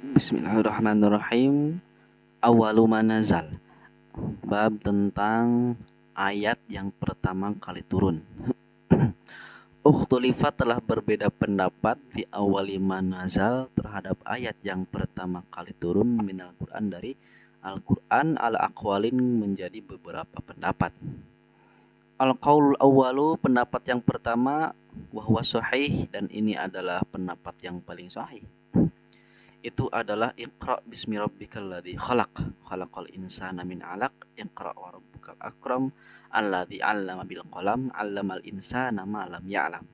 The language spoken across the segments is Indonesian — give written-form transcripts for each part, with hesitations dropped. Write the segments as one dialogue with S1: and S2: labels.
S1: Bismillahirrahmanirrahim. Awalu manazal. Bab tentang ayat yang pertama kali turun. Ukhtulifa telah berbeda pendapat fi awali manazal terhadap ayat yang pertama kali turun minal Quran dari Al-Quran al-aqwalin menjadi beberapa pendapat. Al-qaulul awwalu, pendapat yang pertama, wahwa sahih, dan ini adalah pendapat yang paling sahih. Itu adalah Iqra bismi rabbikal ladzi khalaq, khalaqal insana min 'alaq, Iqra wa rabbukal akram, alladzi 'allama bil qalam, 'allamal insana ma lam ya'lam.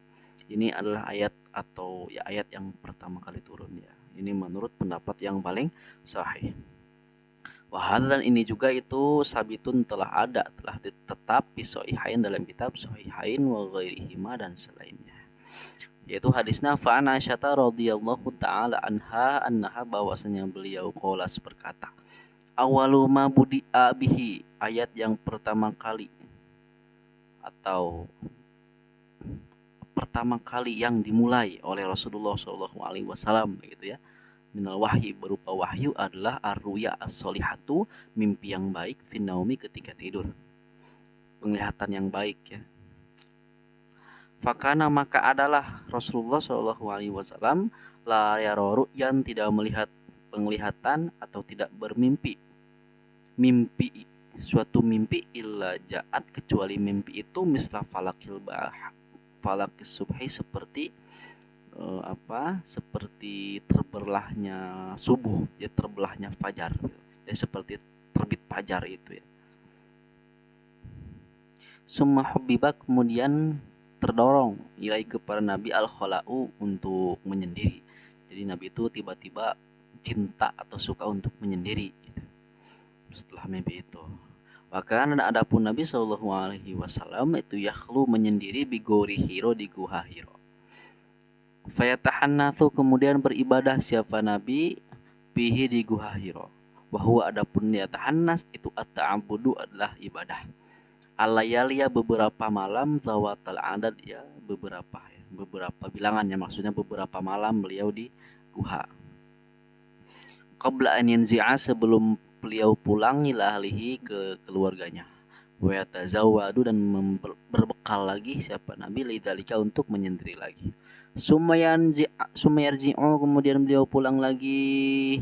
S1: Ini adalah ayat atau ya ayat yang pertama kali turun ya. Ini menurut pendapat yang paling sahih. Dan ini juga itu sabitun telah ada, telah tetap fi sahihain dalam kitab sahihain wa ghairihima dan selainnya. Yaitu hadisnya fa'an Aisyah radhiyallahu taala anha bahwasanya beliau qalas berkata, awalu ma budi'a bihi, ayat yang pertama kali atau pertama kali yang dimulai oleh Rasulullah Shallallahu alaihi wasallam begitu ya. Minal wahyi, berupa wahyu adalah ar-ruya as-solihatu, mimpi yang baik, finnaumi, ketika tidur. Penglihatan yang baik ya. Fakana, maka adalah Rasulullah Shallallahu alaihi wasallam la yaroru, yang tidak melihat penglihatan atau tidak bermimpi. Mimpi, suatu mimpi, illa ja'at, kecuali mimpi itu misla falakil subhi, seperti seperti terbelahnya subuh ya, terbelahnya fajar ya, seperti terbit fajar itu ya. Summa hubbiba, kemudian terdorong ilai kepada Nabi al-khala'u, untuk menyendiri. Jadi Nabi itu tiba-tiba cinta atau suka untuk menyendiri gitu, setelah mimpi itu. Bahkan adapun Nabi Shallallahu alaihi wasallam itu yakhlu, menyendiri, bigori Hiro, di gua Hiro. Fayatahannatsu, kemudian beribadah siapa Nabi bihi, di gua Hiro. Bahwa adapun yatahannas itu at-ta'abudu, adalah ibadah. Alayaliya, beberapa malam, zawatal adad ya, beberapa bilangannya, maksudnya beberapa malam beliau di guha. Qabla an yanzi'a, sebelum beliau pulang, ila ahlihi, ke keluarganya. Wa yatazawwadu, dan berbekal lagi siapa Nabi lidzalika, untuk menyendiri lagi. Sumayarji'u, kemudian beliau pulang lagi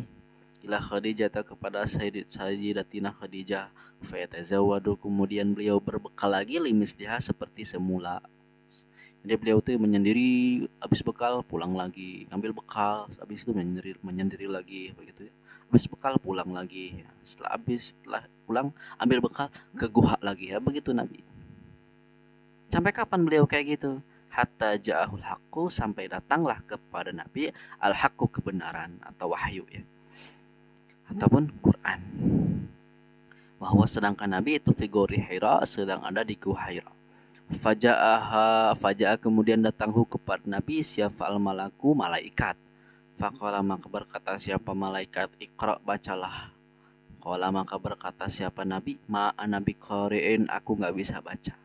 S1: ila Khadijah, kepada Sayyidatina Khadijah. Fayatazawwadu, kemudian beliau berbekal lagi, limisliha, seperti semula. Jadi beliau tuh menyendiri, habis bekal pulang lagi, ngambil bekal, habis itu menyendiri lagi begitu ya. Habis bekal pulang lagi ya. Setelah pulang ambil bekal, ke guha lagi ya, begitu Nabi. Sampai kapan beliau kayak gitu? Hatta ja'ahul haqqu, sampai datanglah kepada Nabi al-haqqu, kebenaran atau wahyu ya, ataupun Quran. Bahwa sedangkan Nabi itu figuri Hira, sedang ada di Gua Hira. Faja'a, kemudian datanghu kepada Nabi siapa malaku, malaikat. Faqala, maka berkata siapa malaikat, Iqra, bacalah. Qala, maka berkata siapa Nabi, ma'ana biqari'in, aku enggak bisa baca.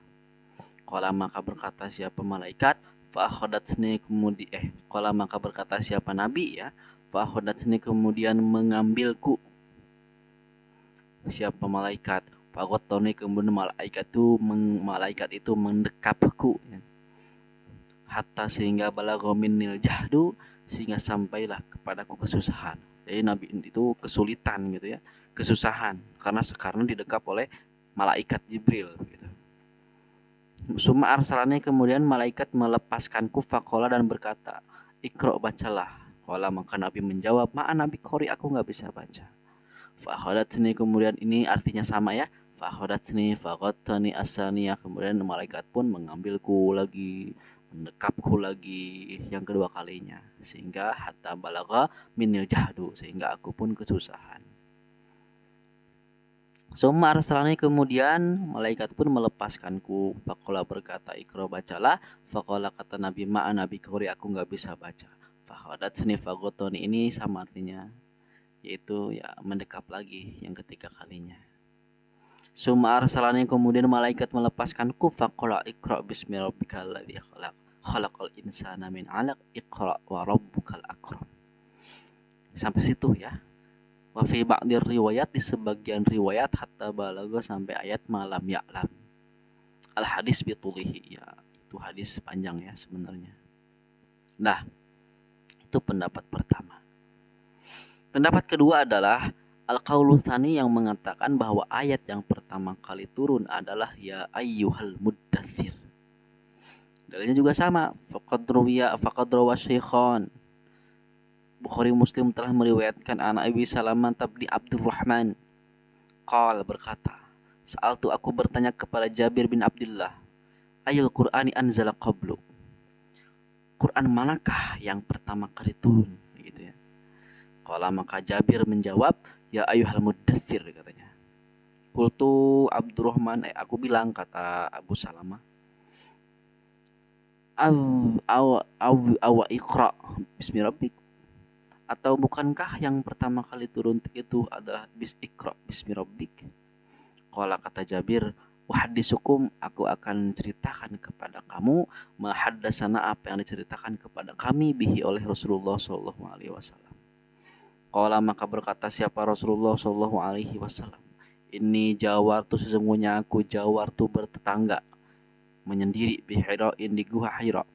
S1: Qala, maka berkata siapa malaikat, fa'akhadatni, kemudian qala, maka berkata siapa Nabi ya, fa'akhadatni, kemudian mengambilku siapa malaikat. Faqattani, kemudian malaikat itu mendekapku ya. Hatta, sehingga balagha minnil jahdu, sehingga sampailah kepadaku kesusahan. Jadi Nabi itu kesulitan gitu ya, kesusahan karena didekap oleh malaikat Jibril gitu. Summa arsalani, kemudian malaikat melepaskanku, faqala, dan berkata, Iqra, bacalah. Qala, maka Nabi menjawab, ma'ana biqari, aku enggak bisa baca. Fa'akhadatni, kemudian ini artinya sama ya, fa'akhadatni faqattani asaniyah, kemudian malaikat pun mengambilku lagi, mendekapku lagi yang kedua kalinya, sehingga hatta balagha minil jahdu, sehingga aku pun kesusahan. Summa arsalani, kemudian malaikat pun melepaskanku. Faqala, berkata, Iqra, bacalah. Faqala, kata Nabi, ma'ana biqari, aku enggak bisa baca. Fa'akhadatni faqattani, ini sama artinya, yaitu ya mendekap lagi yang ketiga kalinya. Summa arsalani, kemudian malaikat melepaskanku. Faqala, Iqra bismi rabbikal ladzi khalaq, khalaqal insana min 'alaq, Iqra wa rabbukal akram. Sampai situ ya. Wa fi ba'dir riwayat, di sebagian riwayat, hatta balago sampai ayat malam ya'lam. Al hadis bitulihi, ya itu hadis panjang ya sebenarnya. Nah, itu pendapat pertama. Pendapat kedua adalah Al-Qaulu Tsani yang mengatakan bahwa ayat yang pertama kali turun adalah ya ayyuhal muddatsir. Dalilnya juga sama, faqad rawa Syaikhan. Bukhari Muslim telah meriwayatkan anak Abi Salamah bin Abdurrahman qala, berkata, sa'altu, aku bertanya kepada Jabir bin Abdullah, ayul Qur'ani anzala qablu, Quran manakah yang pertama kali turun, gitu ya. Qala, maka Jabir menjawab, ya ayyuhal muddatsir, katanya. Qultu Abdurrahman, aku bilang, kata Abu Salamah, aw iqra bismi rabbik, atau bukankah yang pertama kali turun itu adalah iqra bismi rabbik? Qala, kata Jabir, wahdisukum, aku akan ceritakan kepada kamu, mahaddasana, apa yang diceritakan kepada kami, bihi, oleh Rasulullah sallallahu alaihi wasallam. Qala, maka berkata siapa Rasulullah sallallahu alaihi wasallam, ini jawartu, sesungguhnya aku jawartu bertetangga, menyendiri, bihira'in, di gua Hira.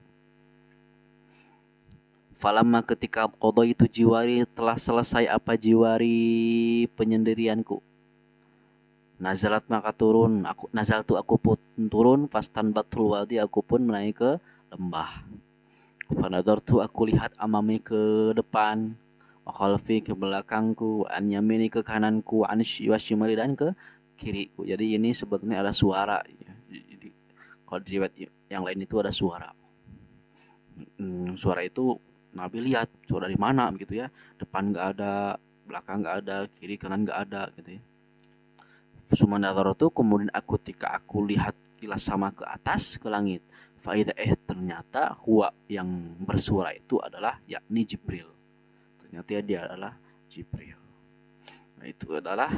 S1: Falamma, ketika qada itu jiwari, telah selesai apa jiwari penyendirianku, nazalat, maka turun aku, aku pun turun, fastan batul wadi, aku pun menaik ke lembah. Fanadartu, aku lihat, amami, ke depan, wa khalfi, ke belakangku, an yamini, ke kananku, an shimali, dan ke kiriku. Jadi ini sebetulnya ada suara ya. Jadi kalau di riwayat yang lain itu ada suara. Suara itu Nabi lihat, suara dari mana begitu ya. Depan enggak ada, belakang enggak ada, kiri kanan enggak ada gitu ya. Sumanadharatu, kemudian ketika aku lihat kilas sama ke atas, ke langit, faida, ternyata huwa, yang bersuara itu adalah yakni Jibril. Ternyata dia adalah Jibril. Nah, itu adalah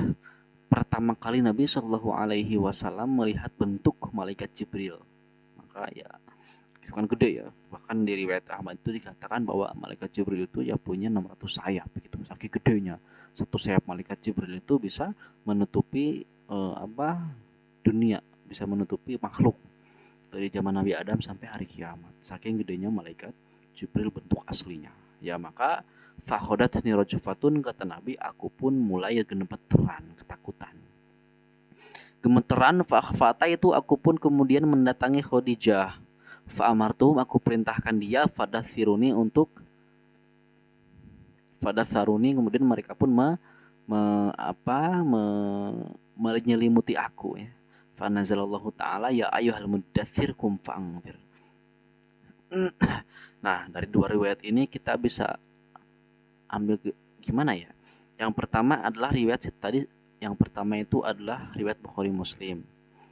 S1: pertama kali Nabi Shallallahu Alaihi Wasallam melihat bentuk malaikat Jibril. Maka ya itu kan gede ya. Bahkan di riwayat Ahmad itu dikatakan bahwa malaikat Jibril itu ya punya 600 sayap begitu. Saking gedenya. Satu sayap malaikat Jibril itu bisa menutupi dunia, bisa menutupi makhluk dari zaman Nabi Adam sampai hari kiamat. Saking gedenya malaikat Jibril bentuk aslinya. Ya maka fakhodatni rajufatun, kata Nabi, aku pun mulai gemeteran, ketakutan. Gemeteran, fa'akhfata, itu aku pun kemudian mendatangi Khadijah. Fa'amartuhum, aku perintahkan dia, fadatharuni, kemudian mereka pun menyelimuti aku ya. Fanazalallahu ta'ala, ya ayyuhal muddatsir kum fa'anzir. Nah, dari dua riwayat ini kita bisa ambil gimana ya? Yang pertama adalah riwayat tadi, yang pertama itu adalah riwayat Bukhari Muslim.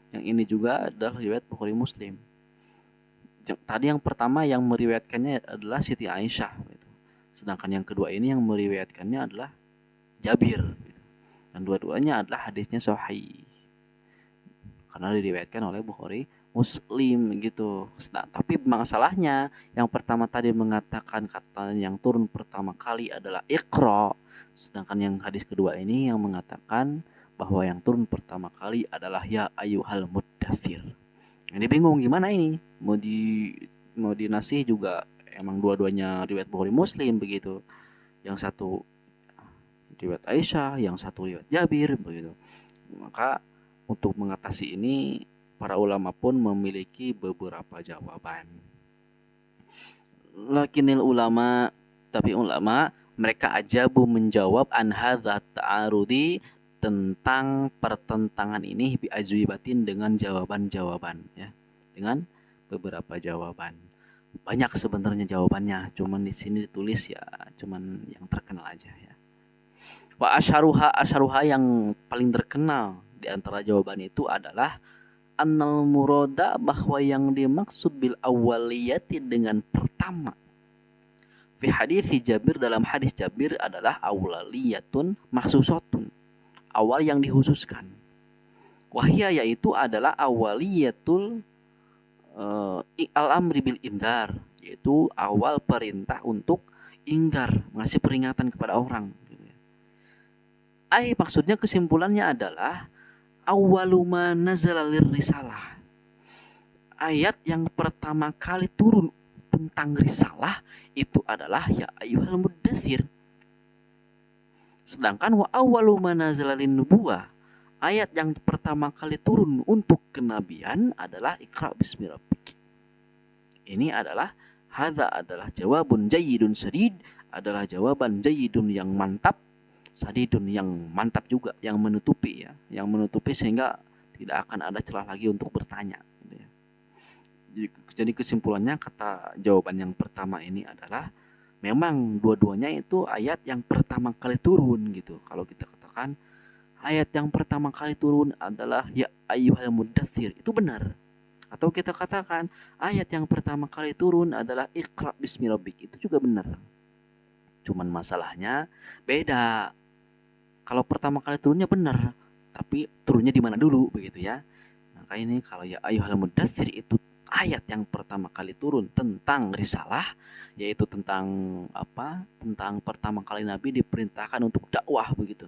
S1: Yang ini juga adalah riwayat Bukhari Muslim. Tadi yang pertama yang meriwayatkannya adalah Siti Aisyah gitu. Sedangkan yang kedua ini yang meriwayatkannya adalah Jabir gitu. Dan dua-duanya adalah hadisnya sahih karena diriwayatkan oleh Bukhari Muslim gitu. Nah, tapi masalahnya yang pertama tadi mengatakan kata yang turun pertama kali adalah Iqra, sedangkan yang hadis kedua ini yang mengatakan bahwa yang turun pertama kali adalah ya ayyuhal muddatsir. Ini bingung gimana ini? Mau dinasih juga emang dua-duanya riwayat Bukhari Muslim begitu. Yang satu riwayat Aisyah, yang satu riwayat Jabir begitu. Maka untuk mengatasi ini para ulama pun memiliki beberapa jawaban. Lakinil ulama, tapi ulama mereka ajabu menjawab an hadza ta'arudi, tentang pertentangan ini, bi ajwibatin, dengan jawaban-jawaban ya. Dengan beberapa jawaban. Banyak sebenarnya jawabannya, cuman di sini ditulis ya cuman yang terkenal aja ya. Wa asharuha yang paling terkenal di antara jawaban itu adalah annal murada, bahwa yang dimaksud bil awwaliyati, dengan pertama, fi hadis Jabir, dalam hadis Jabir, adalah awwaliyatun mahsusatun, awal yang dikhususkan. Wahia, yaitu adalah awwaliyatul al-amri bil indar, yaitu awal perintah untuk ingkar, ngasih peringatan kepada orang gitu ya. Maksudnya kesimpulannya adalah awwaluma nazalalir risalah. Ayat yang pertama kali turun tentang risalah itu adalah ya ayyuhal muddatsir. Sedangkan wa awwaluma nazalalin nubuwah, ayat yang pertama kali turun untuk kenabian adalah Iqra bismi rabbik. Ini adalah hadza adalah jawabun jayyidun sadid, adalah jawaban jayyidun yang mantap, sadidun yang mantap juga, yang menutupi ya, yang menutupi sehingga tidak akan ada celah lagi untuk bertanya gitu ya. Jadi kesimpulannya kata jawaban yang pertama ini adalah memang dua-duanya itu ayat yang pertama kali turun gitu. Kalau kita katakan ayat yang pertama kali turun adalah ya ayyuhal muddatsir, itu benar. Atau kita katakan ayat yang pertama kali turun adalah Iqra bismi rabbik, itu juga benar. Cuman masalahnya beda. Kalau pertama kali turunnya benar, tapi turunnya di mana dulu begitu ya. Maka ini kalau ya ayyuhal muddatsir itu ayat yang pertama kali turun tentang risalah, yaitu tentang apa? Tentang pertama kali Nabi diperintahkan untuk dakwah begitu.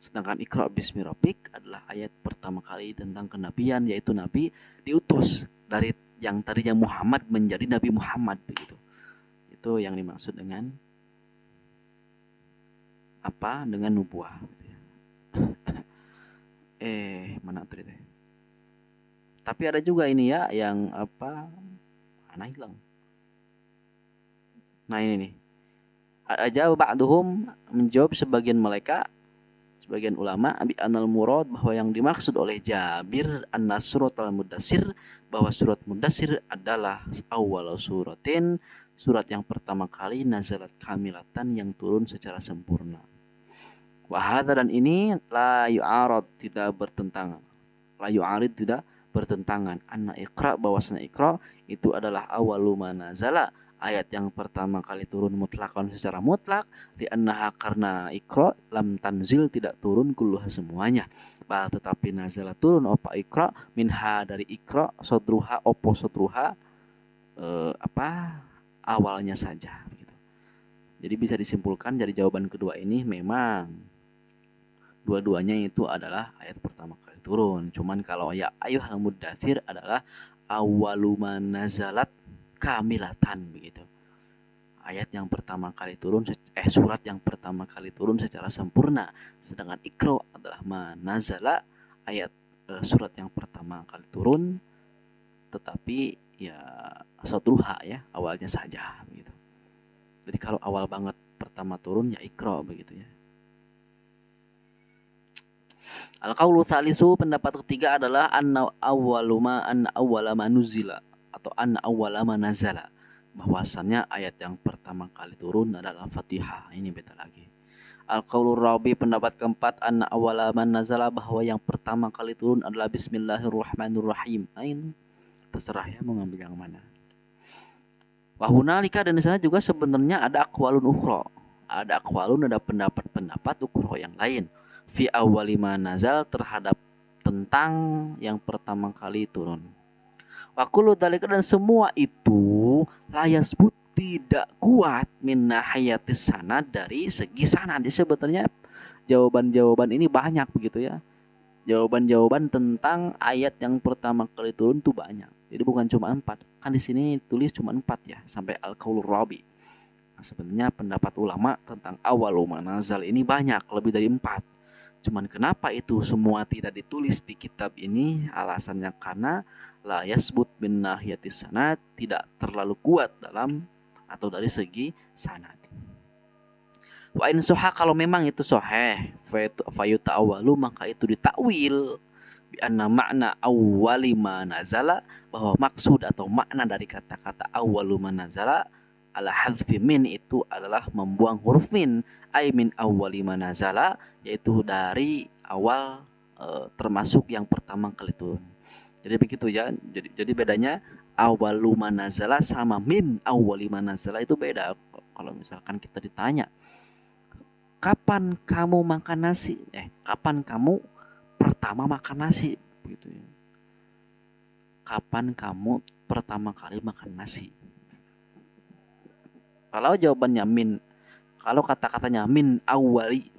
S1: Sedangkan Iqra bismi rabbik adalah ayat pertama kali tentang kenabian, yaitu Nabi diutus dari yang tadinya Muhammad menjadi Nabi Muhammad begitu. Itu yang dimaksud dengan apa? Dengan nubuah. Mana tadi teh? Tapi ada juga ini ya yang apa? Anak hilang. Nah ini nih. Aja ba'duhum menjawab sebagian mereka, sebagian ulama abi anal murad, bahwa yang dimaksud oleh Jabir anna surat al-mudassir, bahwa surat mudassir adalah awal suratin, surat yang pertama kali nazalat kamilatan, yang turun secara sempurna. Wa hadza, dan ini la yu'arad, tidak bertentangan. La yu'arid, tidak bertentangan. Anna Iqra, bahwasanya Iqra itu adalah awalu manazala, ayat yang pertama kali turun mutlakon, secara mutlak, di annaha, karena Iqra lam tanzil, tidak turun kulluha semuanya, bal tetapi nazala turun opa Iqra, minha dari Iqra, sodruha opo sodruha, awalnya saja gitu. Jadi bisa disimpulkan dari jawaban kedua ini memang dua-duanya itu adalah ayat pertama kali turun. Cuman kalau ya ayyuhal muddatsir adalah awwaluma nazalat kamilatan begitu. Ayat yang pertama kali turun, surat yang pertama kali turun secara sempurna. Sedangkan Iqra adalah manazala, ayat surat yang pertama kali turun, tetapi ya sodruha ya, awalnya saja begitu. Jadi kalau awal banget pertama turun ya Iqra begitu ya. Al-qaulu tsalisu, pendapat ketiga adalah anna awwalama nuzila, atau anna awwalama nazala, bahwasannya ayat yang pertama kali turun adalah Fatihah. Ini beda lagi. Al-qaulu rabi, pendapat keempat, anna awwalama nazala, bahwa yang pertama kali turun adalah Bismillahirrahmanirrahim. Ini terserah ya mau ngambil yang mana. Wa hunalika, dan di sana juga sebenarnya ada aqwalun ukhra. Ada aqwalun, ada pendapat-pendapat ukhra yang lain. Fi awwalima nazal, terhadap tentang yang pertama kali turun. Wa kullu dzalika, dan semua itu layasbut, tidak kuat, min nahiyatis sanad, dari segi sanad. Jadi sebetulnya jawaban-jawaban ini banyak begitu ya. Jawaban-jawaban tentang ayat yang pertama kali turun itu banyak. Jadi bukan cuma 4. Kan di sini tulis cuma 4 ya, sampai al-qaulur rabi. Nah, sebenarnya pendapat ulama tentang awaluma nazal ini banyak, lebih dari 4. Cuman kenapa itu semua tidak ditulis di kitab ini? Alasannya karena la yasbut bin nahiyatis sanad, tidak terlalu kuat dalam atau dari segi sanad. Wa in soha, kalau memang itu soheh, fayuta awalu, maka itu ditakwil bi anna makna awwali ma nazala, bahwa maksud atau makna dari kata-kata awwalu ma nazala ala hadfi min, itu adalah membuang huruf min, ay min awwali ma nazala, yaitu dari awal, termasuk yang pertama kali turun. Jadi begitu ya. Jadi bedanya awwalu ma nazala sama min awwali ma nazala itu beda. Kalau misalkan kita ditanya, kapan kamu makan nasi? Kapan kamu pertama makan nasi? Begitu ya. Kapan kamu pertama kali makan nasi? Kalau jawabannya kalau kata-katanya min awali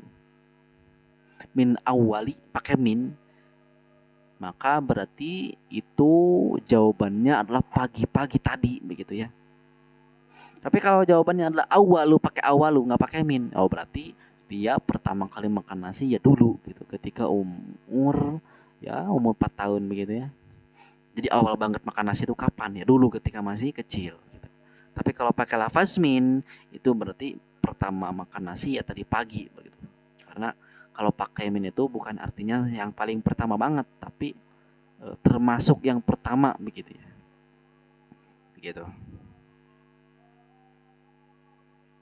S1: pakai min, maka berarti itu jawabannya adalah pagi-pagi tadi, begitu ya. Tapi kalau jawabannya adalah pakai awalu nggak pakai min, oh berarti dia pertama kali makan nasi ya dulu gitu, ketika umur 4 tahun begitu ya. Jadi awal banget makan nasi itu kapan ya? Dulu ketika masih kecil gitu. Tapi kalau pakai lafaz min itu berarti pertama makan nasi ya tadi pagi begitu. Karena kalau pakai min itu bukan artinya yang paling pertama banget, tapi termasuk yang pertama begitu ya. Begitu.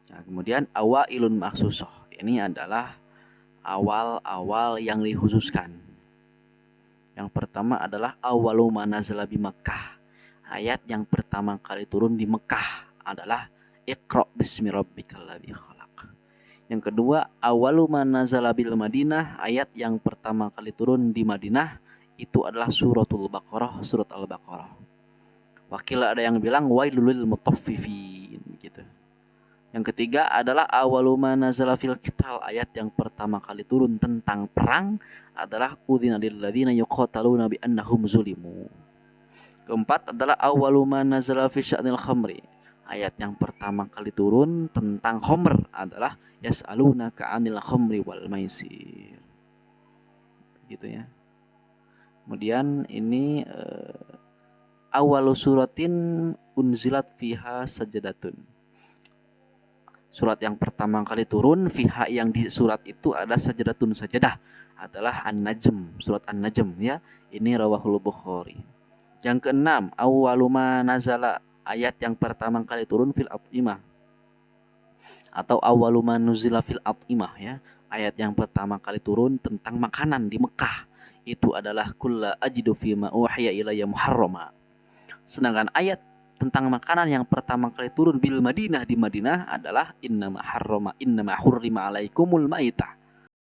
S1: Nah, kemudian awailun maksusoh. Ini adalah awal-awal yang dikhususkan. Yang pertama adalah awalu manazala bi Makkah. Ayat yang pertama kali turun di Mekah adalah Iqra bismi rabbikal ladzi khalaq. Yang kedua, awalu manazala bil Madinah. Ayat yang pertama kali turun di Madinah itu adalah suratul Baqarah, surat Al-Baqarah. Wakil ada yang bilang wailul lil mutaffifin gitu. Yang ketiga adalah awalu manazala fil qital. Ayat yang pertama kali turun tentang perang adalah udzina lil ladzina yuqataluna bi annahum zulimu. Keempat adalah awalu manazala fi sya'nil khamri. Ayat yang pertama kali turun tentang khamr adalah yas'alunaka 'anil khamri wal maisir. Gitu ya. Kemudian ini awalu suratin unzilat fiha sajadatun. Surat yang pertama kali turun fiha, yang di surat itu ada sajadatun, sajadah adalah An-Najm, surat An-Najm ya. Ini rawahul Bukhari. Yang keenam, awwaluma nazala, ayat yang pertama kali turun fil at'imah atau awwaluma nuzila fil at'imah ya. Ayat yang pertama kali turun tentang makanan di Mekah itu adalah kulla ajidu fima uhiya ilayya muharrama. Sedangkan ayat tentang makanan yang pertama kali turun bil Madinah, di Madinah adalah innama hurrima alaikumul maitah.